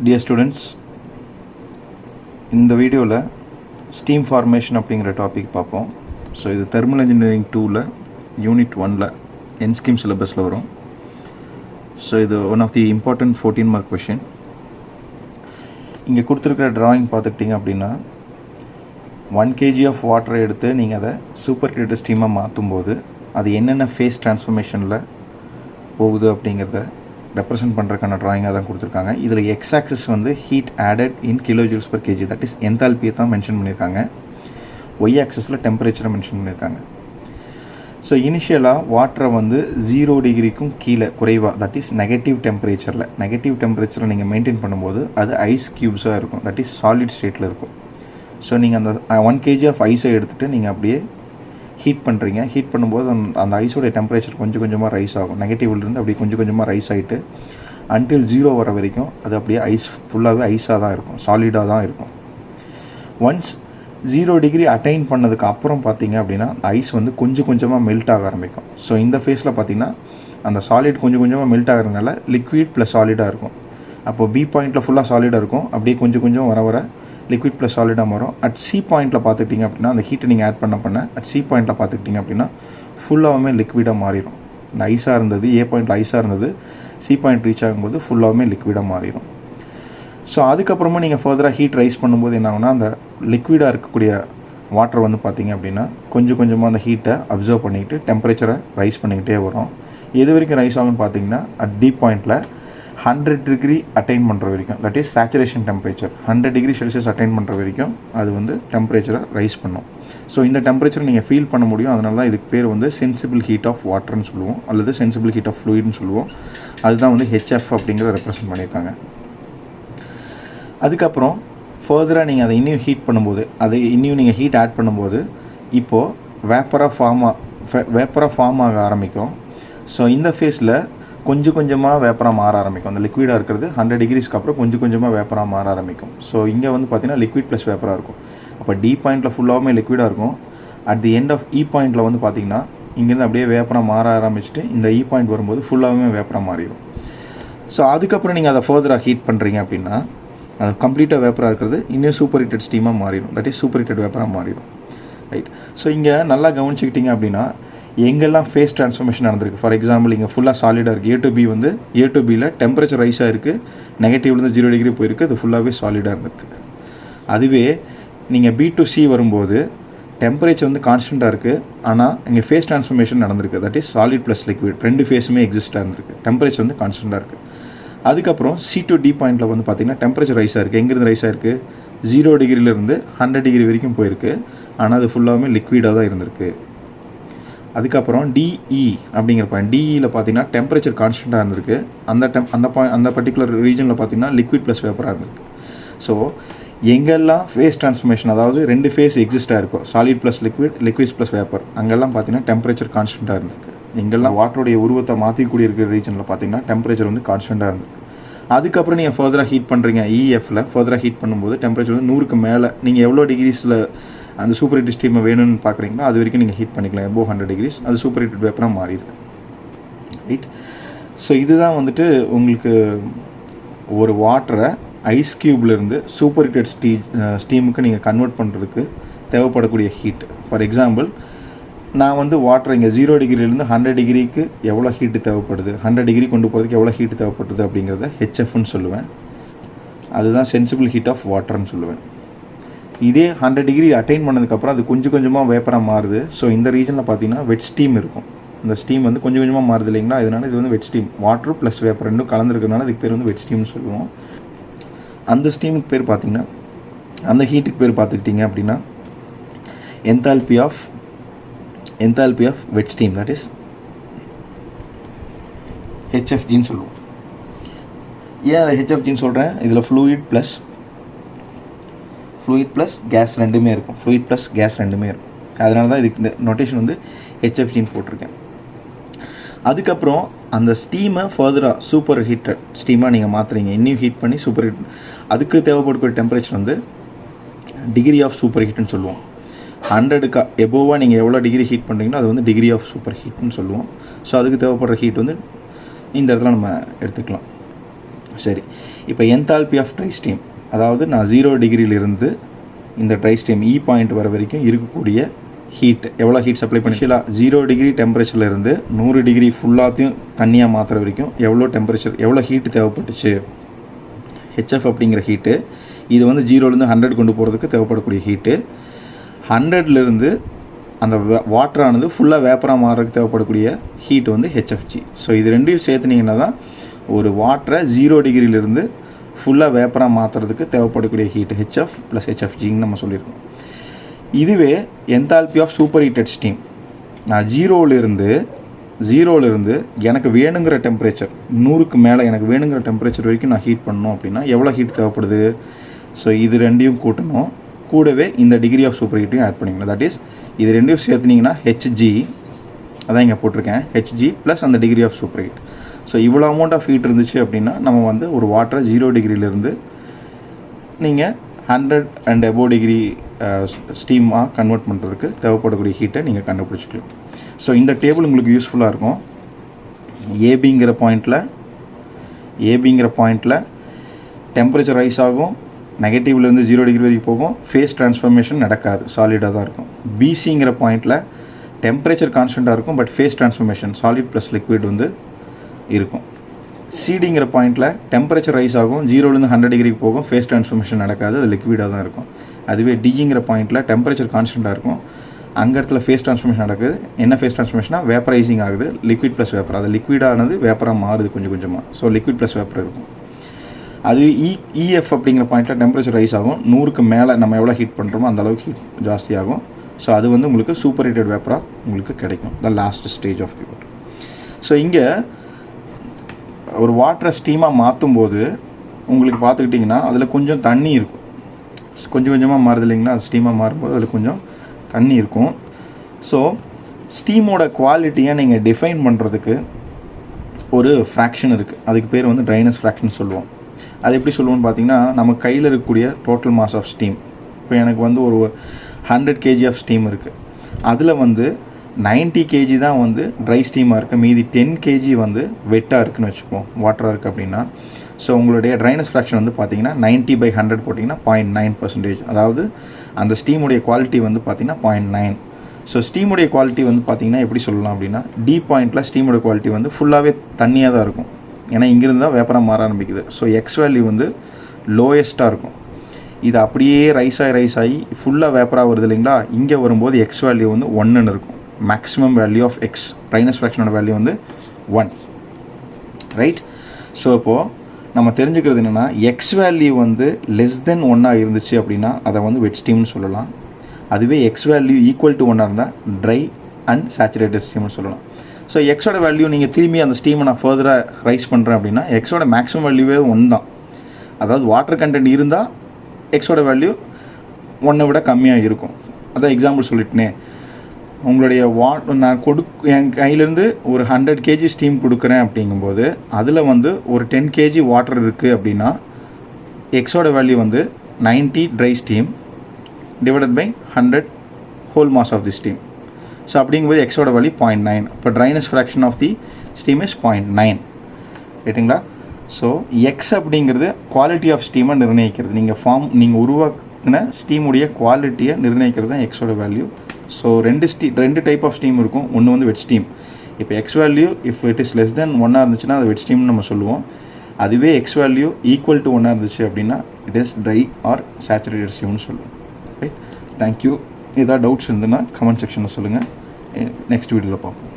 Dear students, இந்த வீடியோவில் steam formation அப்படிங்கிற டாபிக் பார்ப்போம். ஸோ இது தெர்மல் இன்ஜினியரிங் 2ல் யூனிட் 1ல் என்ஸ்கீம் சிலபஸில் வரும். ஸோ இது one of the important 14 mark question. இங்கே கொடுத்துருக்கிற ட்ராயிங் பார்த்துக்கிட்டிங்க அப்படின்னா 1 kg ஆஃப் வாட்டரை எடுத்து நீங்கள் அதை சூப்பர் ஹீட்டட் ஸ்டீமாக மாற்றும்போது அது என்னென்ன ஃபேஸ் ட்ரான்ஸ்ஃபர்மேஷனில் போகுது அப்படிங்கிறத ரெப்ரசென்ட் பண்ணுறதுக்கான ட்ராயிங்காக தான் கொடுத்துருக்காங்க. இதில் எக்ஸ் ஆக்சிஸ் வந்து heat added in kilo joules per kg, that is என்தால்பியை தான் மென்ஷன் பண்ணியிருக்காங்க. ஒய் ஆக்சிஸில் டெம்பரேச்சரை மென்ஷன் பண்ணியிருக்காங்க. ஸோ இனிஷியலாக வாட்டரை வந்து 0 டிகிரிக்கும் கீழே குறைவாக, தட் இஸ் நெகட்டிவ் டெம்பரேச்சரில் நீங்கள் மெயின்டைன் பண்ணும்போது அது ஐஸ் க்யூப்ஸாக இருக்கும், தட் இஸ் சாலிட் ஸ்டேட்டில் இருக்கும். ஸோ நீங்கள் அந்த 1 kg ஆஃப் ஐஸை எடுத்துகிட்டு நீங்கள் அப்படியே ஹீட் பண்ணுறீங்க. ஹீட் பண்ணும்போது அந்த ஐஸோடைய டெம்பரேச்சர் கொஞ்சம் கொஞ்சமாக ரைஸ் ஆகும். நெகட்டிவ்லேருந்து அப்படியே கொஞ்சம் கொஞ்சமாக ரைஸ் ஆகிட்டு அன்டில் 0 வர வரைக்கும் அது அப்படியே ஐஸ் ஃபுல்லாகவே ஐஸாக தான் இருக்கும், சாலிடாக தான் இருக்கும். ஒன்ஸ் 0 டிகிரி அட்டைன் பண்ணதுக்கு அப்புறம் பார்த்தீங்க அப்படின்னா ஐஸ் வந்து கொஞ்சம் கொஞ்சமாக மெல்ட் ஆக ஆரம்பிக்கும். ஸோ இந்த ஃபேஸில் பார்த்தீங்கன்னா அந்த சாலிட் கொஞ்சம் கொஞ்சமாக மெல்ட் ஆகிறதுனால லிக்விட் ப்ளஸ் சாலிடாக இருக்கும். அப்போது பி பாயிண்ட்டில் ஃபுல்லாக சாலிடாக இருக்கும், அப்படியே கொஞ்சம் கொஞ்சம் வர வர லிக்விட் ப்ளஸ் சாலிடாக மாறும். அட் சி பாயிண்ட்டில் பார்த்துக்கிட்டிங்க அப்படின்னா அந்த ஹீட்டை நீங்கள் ஆட் பண்ண அட் சி பாயிண்ட்டில் பார்த்துக்கிட்டிங்க அப்படின்னா ஃபுல்லாகவுமே லிக்விடாக மாறிடும். இந்த ஐஸாக இருந்தது ஏ பாயிண்ட்டில் ஐஸாக இருந்தது சி பாயிண்ட் ரீச் ஆகும்போது ஃபுல்லாகவுமே லிக்விடாக மாறிடும். ஸோ அதுக்கப்புறமா நீங்கள் ஃபர்தராக ஹீட் ரைஸ் பண்ணும்போது என்ன ஆகுனா அந்த லிக்விடாக இருக்கக்கூடிய வாட்டர் வந்து பார்த்திங்க அப்படின்னா கொஞ்சம் கொஞ்சமாக அந்த ஹீட்டை அப்சர்வ் பண்ணிக்கிட்டு டெம்பரேச்சரை ரைஸ் பண்ணிக்கிட்டே வரும். எது வரைக்கும் ரைஸ் ஆகும்னு பார்த்தீங்கன்னா அட் டி பாயிண்ட்டில் 100 டிகிரி அட்டைன் பண்ணுற வரைக்கும், that is saturation temperature 100 degree Celsius attain பண்ணுற வரைக்கும் அது வந்து டெம்பரேச்சரை ரைஸ் பண்ணும். ஸோ இந்த டெம்பரேச்சரை நீங்கள் ஃபீல் பண்ண முடியும். அதனால தான் இதுக்கு பேர் வந்து சென்சிபிள் ஹீட் ஆஃப் வாட்டர்னு சொல்லுவோம், அல்லது சென்சிபிள் ஹீட் ஆஃப் ஃப்ளூயிட்னு சொல்லுவோம். அதுதான் வந்து ஹெச்எஃப் அப்படிங்கிறத ரெப்ரசென்ட் பண்ணியிருக்காங்க. அதுக்கப்புறம் ஃபர்தராக நீங்கள் அதை இன்னும் ஹீட் பண்ணும்போது, அதை இன்னும் நீங்கள் ஹீட் ஆட் பண்ணும்போது இப்போது வேப்பராக ஃபார்ம் ஆக ஆரம்பிக்கும். ஸோ இந்த ஃபேஸில் கொஞ்சம் கொஞ்சமாக வேப்பராக மாற ஆரம்பிக்கும். அந்த லிக்விடாக இருக்கிறது 100 டிகிரிஸ்க்கு அப்புறம் கொஞ்சம் கொஞ்சமாக வேப்பராக மாற ஆரம்பிக்கும். ஸோ இங்கே வந்து பார்த்திங்கன்னா லிக்விட் ப்ளஸ் வேப்பராக இருக்கும். அப்போ டி பாயிண்ட்டில் ஃபுல்லாகவுமே லிக்விடாக இருக்கும். அட் தி எண்ட் ஆஃப் இ பாயிண்ட்டில் வந்து பார்த்திங்கன்னா இங்கேருந்து அப்படியே வேப்பராக மாற ஆரம்பிச்சுட்டு இந்த இ பாயிண்ட் வரும்போது ஃபுல்லாகவுமே வேப்பராக மாறிடும். ஸோ அதுக்கப்புறம் நீங்கள் அதை ஃபர்தராக ஹீட் பண்ணுறீங்க அப்படின்னா அது கம்ப்ளீட்டாக வேப்பராக இருக்கிறது இன்னும் சூப்பர் ஹீட்டட் ஸ்டீமாக மாறிடும், தட் இஸ் சூப்பர் ஹீட்டட் வேப்பராக மாறிடும். ரைட். ஸோ இங்கே நல்லா கவனிச்சுக்கிட்டிங்க அப்படின்னா எங்கெல்லாம் ஃபேஸ் ட்ரான்ஸ்ஃபர்மேஷன் நடந்திருக்கு. ஃபார் எக்ஸாம்பிள் இங்கே ஃபுல்லாக சாலிடாக இருக்குது. ஏ டு பி வந்து ஏ டு பியில் டெம்பரேச்சர் ரைஸ் ஆகிருக்கு, நெகட்டிவ்லேருந்து 0 டிகிரி போயிருக்கு, அது ஃபுல்லாகவே சாலிடாக இருந்திருக்கு. அதுவே நீங்கள் பி டு சி வரும்போது டெம்பரேச்சர் வந்து கான்ஸ்டண்ட்டாக இருக்குது, ஆனால் இங்கே ஃபேஸ் ட்ரான்ஸ்ஃபர்மேஷன் நடந்திருக்கு, that is solid plus liquid ரெண்டு ஃபேஸுமே எக்ஸிஸ்டாக இருந்திருக்கு, டெம்பரேச்சர் வந்து கான்ஸ்டண்ட்டாக இருக்குது. அதுக்கப்புறம் சி டு டி பாயிண்ட்டில் வந்து பார்த்திங்கன்னா டெம்பரேச்சர் ரைஸ் ஆகிருக்கு. எங்கேருந்து ரைஸ் ஆகிருக்கு? 0 டிகிரிலேருந்து 100 டிகிரி வரைக்கும் போயிருக்கு, ஆனால் அது ஃபுல்லாகவுமே லிக்விடாக தான் இருந்திருக்கு. அதுக்கப்புறம் டிஇ அப்படிங்கிற பாயிண்ட், டிஇயில் பார்த்தீங்கன்னா டெம்பரேச்சர் கான்ஸ்டண்ட்டாக இருந்திருக்கு. அந்த பர்டிகுலர் ரீஜனில் பார்த்தீங்கன்னா லிக்விட் ப்ளஸ் வேப்பராக இருந்திருக்கு. ஸோ எங்கெல்லாம் ஃபேஸ் ட்ரான்ஸ்ஃபர்மேஷன், அதாவது ரெண்டு ஃபேஸ் எக்ஸிஸ்டாக இருக்கும், solid plus liquids plus vapour, அங்கெல்லாம் பார்த்தீங்கன்னா டெம்பரேச்சர் கான்ஸ்டண்ட்டாக இருந்திருக்கு. எங்கெல்லாம் வாட்டருடைய உருவத்தை மாற்றிக்கூடிய இருக்கிற ரீஜனில் பார்த்தீங்கன்னா டெம்பரேச்சர் வந்து கான்ஸ்டண்ட்டாக இருந்திருக்கு. அதுக்கப்புறம் நீங்கள் ஃபர்தராக ஹீட் பண்ணுறீங்க, இஎஃப்பில் ஃபர்தராக ஹீட் பண்ணும்போது டெம்பரேச்சர் வந்து 100க்கு மேலே, நீங்கள் எவ்வளோ டிகிரிஸில் அந்த சூப்பர் ஹீட்டட் ஸ்டீமை வேணும்னு பார்க்குறீங்களோ அது வரைக்கும் நீங்கள் ஹீட் பண்ணிக்கலாம். எபோவ் 100 டிகிரிஸ் அது சூப்பர் ஹீட்டட் வேப்பராக மாறிடுது. ரைட். ஸோ இதுதான் வந்துட்டு உங்களுக்கு ஒரு வாட்டரை ஐஸ் க்யூப்லேருந்து சூப்பர் ஹீட்டட் ஸ்டீமுக்கு நீங்கள் கன்வெர்ட் பண்ணுறதுக்கு தேவைப்படக்கூடிய ஹீட். ஃபார் எக்ஸாம்பிள் நான் வந்து வாட்டர் இங்கே 0 டிகிரிலேருந்து 100 டிகிரிக்கு எவ்வளோ ஹீட்டு தேவைப்படுது, 100 டிகிரி கொண்டு போகிறதுக்கு எவ்வளோ ஹீட்டு தேவைப்படுது அப்படிங்கிறத ஹெச்எஃப்னு சொல்லுவேன். அதுதான் சென்சிபிள் ஹீட் ஆஃப் வாட்டர்னு சொல்லுவேன். இதே 100 டிகிரி அட்டைன் பண்ணதுக்கப்புறம் அது கொஞ்சம் கொஞ்சமாக வேப்பராக மாறுது. ஸோ இந்த ரீஜனில் பார்த்தீங்கன்னா வெட் ஸ்டீம் இருக்கும். இந்த ஸ்டீம் வந்து கொஞ்சம் கொஞ்சமாக மாறுது இல்லைங்களா, இதனால் இது வந்து wet steam, water plus vapour ரெண்டும் கலந்துருக்கிறதுனால இதுக்கு பேர் வந்து வெட் ஸ்டீம்னு சொல்லுவோம். அந்த ஸ்டீமுக்கு பேர் பார்த்திங்கன்னா, அந்த ஹீட்டுக்கு பேர் பார்த்துக்கிட்டிங்க அப்படின்னா enthalpy of wet steam, that is ஹெச்எஃப்ஜின்னு சொல்லுவோம். ஏன் அதை ஹெச்எஃப்ஜின்னு சொல்கிறேன்? இதில் ஃப்ளூயிட் ப்ளஸ் கேஸ் ரெண்டுமே இருக்கும், அதனால தான் இதுக்கு நோட்டேஷன் வந்து ஹெச்எஃப்ஜின்னு போட்டிருக்கேன். அதுக்கப்புறம் அந்த ஸ்டீமை ஃபர்தராக சூப்பர் ஹீட்டட் ஸ்டீமாக நீங்கள் மாற்றுறீங்க, இன்னும் ஹீட் பண்ணி சூப்பர் ஹீட், அதுக்கு தேவைப்படக்கூடிய டெம்பரேச்சர் வந்து டிகிரி ஆஃப் சூப்பர் ஹீட்னு சொல்லுவோம். 100க்கு எபோவாக நீங்கள் எவ்வளோ டிகிரி ஹீட் பண்ணுறீங்களோ அது வந்து டிகிரி ஆஃப் சூப்பர் ஹீட்னு சொல்லுவோம். ஸோ அதுக்கு தேவைப்படுற ஹீட் வந்து இந்த இடத்துல நம்ம எடுத்துக்கலாம். சரி, இப்போ என்தால்பி ஆஃப் ட்ரை ஸ்டீம், அதாவது நான் 0 டிகிரியிலிருந்து இந்த ட்ரை ஸ்டீம் இ பாயிண்ட் வர வரைக்கும் இருக்கக்கூடிய ஹீட், எவ்வளோ ஹீட் சப்ளை பண்ணிக்கலாம், 0 டிகிரி டெம்பரேச்சர்லேருந்து 100 டிகிரி ஃபுல்லாத்தையும் தண்ணியாக மாற்றுற வரைக்கும் எவ்வளோ டெம்பரேச்சர், எவ்வளோ ஹீட்டு தேவைப்பட்டுச்சு. ஹெச்எஃப் அப்படிங்கிற ஹீட்டு இது வந்து 0லேருந்து 100 கொண்டு போகிறதுக்கு தேவைப்படக்கூடிய ஹீட்டு, 100லேருந்து அந்த வாட்டரானது ஃபுல்லாக வேப்பராக மாறுறதுக்கு தேவைப்படக்கூடிய ஹீட் வந்து ஹெச்எஃப்ஜி. ஸோ இது ரெண்டையும் சேர்த்துனீங்கன்னா தான் ஒரு வாட்டரை 0 டிகிரியிலிருந்து ஃபுல்லாக வேப்பராக மாற்றுறதுக்கு தேவைப்படக்கூடிய ஹீட் ஹெச்எஃப் ப்ளஸ் ஹெச்எஃப்ஜின்னு நம்ம சொல்லியிருக்கோம். இதுவே enthalpy of super heated steam, நான் 0லேருந்து எனக்கு வேணுங்கிற டெம்பரேச்சர் 100க்கு மேலே எனக்கு வேணுங்கிற டெம்பரேச்சர் வரைக்கும் நான் ஹீட் பண்ணணும் அப்படின்னா எவ்வளோ ஹீட் தேவைப்படுது. ஸோ இது ரெண்டையும் கூட்டணும், கூடவே இந்த டிகிரி ஆஃப் சூப்பர் ஹீட்டையும் ஆட் பண்ணிக்கணும். தட் இஸ் இது ரெண்டையும் சேர்த்துனீங்கன்னா ஹெச்ஜி, அதான் இங்கே போட்டிருக்கேன், ஹெச்ஜி ப்ளஸ் அந்த degree of super heat. So இவ்வளோ அமௌண்ட் ஆஃப் ஹீட் இருந்துச்சு அப்படின்னா நம்ம வந்து ஒரு வாட்டரை 0 டிகிரியிலேருந்து நீங்கள் 100 அண்ட் above டிகிரி ஸ்டீமாக கன்வெர்ட் பண்ணுறதுக்கு தேவைப்படக்கூடிய ஹீட்டை நீங்கள் கண்டுபிடிச்சிக்கலாம். ஸோ இந்த டேபிள் உங்களுக்கு யூஸ்ஃபுல்லாக இருக்கும். ஏபிங்கிற பாயிண்டில் டெம்பரேச்சர் ரைஸ் ஆகும், நெகட்டிவ்லேருந்து 0 டிகிரி வரைக்கும் போகும், ஃபேஸ் ட்ரான்ஸ்ஃபர்மேஷன் நடக்காது, சாலிடாக தான் இருக்கும். பிசிங்கிற பாயிண்டில் டெம்பரேச்சர் கான்ஸ்டண்ட்டாக இருக்கும், but phase transformation solid plus liquid வந்து இருக்கும். சிடிங்கிற பாயிண்டில் டெம்பரேச்சர் ரைஸ் ஆகும், 0லேருந்து 100 டிகிரிக்கு போகும், ஃபேஸ் ட்ரான்ஸ்ஃபர்மேஷன் நடக்காது, அது லிக்விடாக தான் இருக்கும். அதுவே டிங்கிற பாயிண்டில் டெம்பரேச்சர் கான்ஸ்டண்ட்டாக இருக்கும், அங்கே இடத்துல ஃபேஸ் ட்ரான்ஸ்ஃபர்மேஷன் நடக்குது. என்ன ஃபேஸ் ட்ரான்ஸ்ஃபர்மேஷனாக வேப்பரைசிங் ஆகுது, லிக்விட் ப்ளஸ் வேப்பர், அது லிக்விடானது வேப்பராக மாறுது கொஞ்சம் கொஞ்சமாக. ஸோ லிக்விட் ப்ளஸ் வேப்பர் இருக்கும். அது இஎஃப் அப்படிங்கிற பாயிண்டில் டெம்பரேச்சர் ரைஸ் ஆகும், 100க்கு மேலே நம்ம எவ்வளோ ஹீட் பண்ணுறோமோ அந்த அளவுக்கு ஹீட் ஜாஸ்தியாகும். ஸோ அது வந்து உங்களுக்கு சூப்பர் ஹீட்டட் வேப்பராக உங்களுக்கு கிடைக்கும், the last stage of the water. So இங்கே ஒரு வாட்டரை ஸ்டீமாக மாற்றும் போது உங்களுக்கு பார்த்துக்கிட்டிங்கன்னா அதில் கொஞ்சம் தண்ணி இருக்கும், கொஞ்சம் கொஞ்சமாக மாறுது இல்லைங்களா, அது ஸ்டீமாக மாறும்போது அதில் கொஞ்சம் தண்ணி இருக்கும். ஸோ ஸ்டீமோட குவாலிட்டியை நீங்கள் டிஃபைன் பண்ணுறதுக்கு ஒரு ஃப்ராக்ஷன் இருக்குது, அதுக்கு பேர் வந்து ட்ரைனஸ் ஃப்ராக்ஷன் சொல்லுவோம். அது எப்படி சொல்லுவோம்னு பார்த்தீங்கன்னா, நம்ம கையில் இருக்கக்கூடிய டோட்டல் மாஸ் ஆஃப் ஸ்டீம், இப்போ எனக்கு வந்து ஒரு 100 kg ஆஃப் ஸ்டீம் இருக்குது, அதில் வந்து 90 kg தான் வந்து ட்ரை ஸ்டீமாக இருக்குது, மீதி 10 kg வந்து வெட்டாக இருக்குதுன்னு வச்சுப்போம், வாட்டராக இருக்குது அப்படின்னா. ஸோ உங்களுடைய ட்ரைனஸ் ஃப்ராக்ஷன் வந்து பார்த்தீங்கன்னா 90/100 போட்டிங்கன்னா 0.9%. அதாவது அந்த ஸ்டீமுடைய குவாலிட்டி வந்து பார்த்தீங்கன்னா 0.9. ஸோ ஸ்டீமுடைய குவாலிட்டி வந்து பார்த்தீங்கன்னா எப்படி சொல்லலாம் அப்படின்னா, டி பாயிண்டில் ஸ்டீமோட குவாலிட்டி வந்து ஃபுல்லாகவே தண்ணியாக தான் இருக்கும், ஏன்னா இங்கிருந்து தான் வேப்பராக மாற ஆரம்பிக்குது. ஸோ எக்ஸ் வேல்யூ வந்து லோயஸ்ட்டாக இருக்கும். இது அப்படியே ரைஸ் ஆகி ஃபுல்லாக வேப்பராக வருது இல்லைங்களா, இங்கே வரும்போது எக்ஸ் வேல்யூ வந்து 1ன்னு இருக்கும். Maximum value of X, dryness ஃப்ராக்ஷனோட வேல்யூ வந்து 1, ரைட். ஸோ இப்போது நம்ம தெரிஞ்சுக்கிறது என்னென்னா, எக்ஸ் வேல்யூ வந்து லெஸ் தென் 1 இருந்துச்சு அப்படின்னா அதை வந்து வெட் ஸ்டீம்னு சொல்லலாம். அதுவே எக்ஸ் வேல்யூ ஈக்குவல் டு 1 இருந்தால் ட்ரை அண்ட் சேச்சுரேட்டட் ஸ்டீம்னு சொல்லலாம். ஸோ எக்ஸோட வேல்யூ நீங்கள் திரும்பி அந்த ஸ்டீமை நான் ஃபர்தராக ரைஸ் பண்ணுறேன் அப்படின்னா எக்ஸோட மேக்ஸிமம் வேல்யூவே 1 தான். அதாவது வாட்டர் கண்டென்ட் இருந்தால் எக்ஸோட வேல்யூ 1 விட கம்மியாக இருக்கும். அதான் எக்ஸாம்பிள் சொல்லிட்டேனே, உங்களுடைய நான் என் கையிலேருந்து ஒரு 100 kg ஸ்டீம் கொடுக்குறேன் அப்படிங்கும்போது அதில் வந்து ஒரு 10 kg வாட்டர் இருக்குது அப்படின்னா எக்ஸோட வேல்யூ வந்து 90 dry steam divided by 100 whole mass of the steam. So அப்படிங்கும்போது எக்ஸோட வேல்யூ 0.9. இப்போ dryness fraction of the steam is 0.9, ரைட்டுங்களா. ஸோ எக்ஸ் அப்படிங்கிறது குவாலிட்டி ஆஃப் ஸ்டீமை நிர்ணயிக்கிறது, நீங்கள் உருவாக்கின ஸ்டீமுடைய குவாலிட்டியை நிர்ணயிக்கிறது தான் எக்ஸோட வேல்யூ. ஸோ ரெண்டு டைப் ஆஃப் ஸ்டீம் இருக்கும், ஒன்று வந்து வெட் ஸ்டீம். இப்போ X value if it is less தென் 1 இருந்துச்சுன்னா அது வெட் ஸ்டீம்னு நம்ம சொல்லுவோம். அதுவே எக்ஸ் வேல்யூ ஈக்குவல் டு 1 இருந்துச்சு அப்படின்னா it is dry or saturated ஸ்டீம்னு சொல்லுவோம், ரைட். தேங்க்யூ. ஏதாவது டவுட்ஸ் இருந்ததுன்னா கமெண்ட் செக்ஷனில் சொல்லுங்கள், நெக்ஸ்ட் வீடியோவில் பார்ப்போம்.